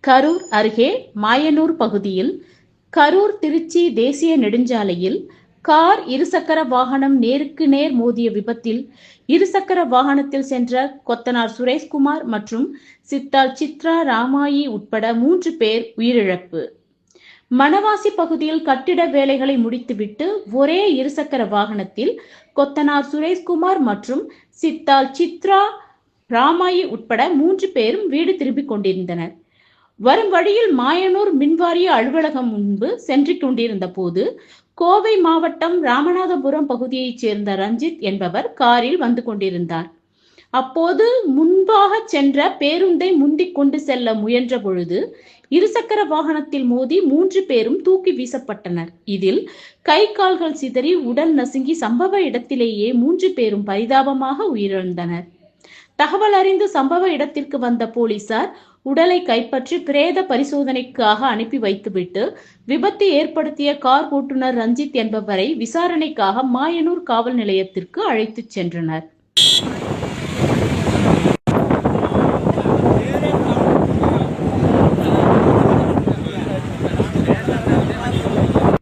கரூர் அருகே மாயனூர் பகுதியில் கரூர் திருச்சி தேசிய நெடுஞ்சாலையில் கார் இருசக்கர வாகனம் நேருக்கு நேர் மோதிய விபத்தில் இருசக்கர வாகனத்தில் சென்ற கொத்தனார் சுரேஷ்குமார் மற்றும் சித்தாள் சித்ரா ராமாயி உட்பட 3 பேர் உயிரிழப்பு. மணவாசி பகுதியில் கட்டிட வேலைகளை முடித்துவிட்டு ஒரே இருசக்கர வாகனத்தில் கொத்தனார் சுரேஷ்குமார் மற்றும் சித்தாள் சித்ரா ராமாயி உட்பட 3 பேரும் வீடு திரும்பிக் கொண்டிருந்தனர். வரும் வழியில் மாயனூர் மின்வாரிய அலுவலகம் முன்பு சென்று கொண்டிருந்த போது கோவை மாவட்டம் ராமநாதபுரம் பகுதியைச் சேர்ந்த ரஞ்சித் என்பவர் காரில் வந்து கொண்டிருந்தார். அப்போது முன்பாக சென்ற பேருந்தை முந்திக் கொண்டு செல்ல முயன்ற பொழுது இருசக்கர வாகனத்தில் மோதி 3 பேரும் தூக்கி வீசப்பட்டனர். இதில் கை கால்கள் சிதறி உடல் நசுங்கி சம்பவ இடத்திலேயே 3 பேரும் பரிதாபமாக உயிரிழந்தனர். தகவல் அறிந்து சம்பவ இடத்திற்கு வந்த போலீசார் உடலை கைப்பற்றி பிரேத பரிசோதனைக்காக அனுப்பி வைத்துவிட்டு விபத்து ஏற்படுத்திய கார் ஓட்டுநர் ரஞ்சித் என்பவரை விசாரணைக்காக மாயனூர் காவல் நிலையத்திற்கு அழைத்துச் சென்றனர்.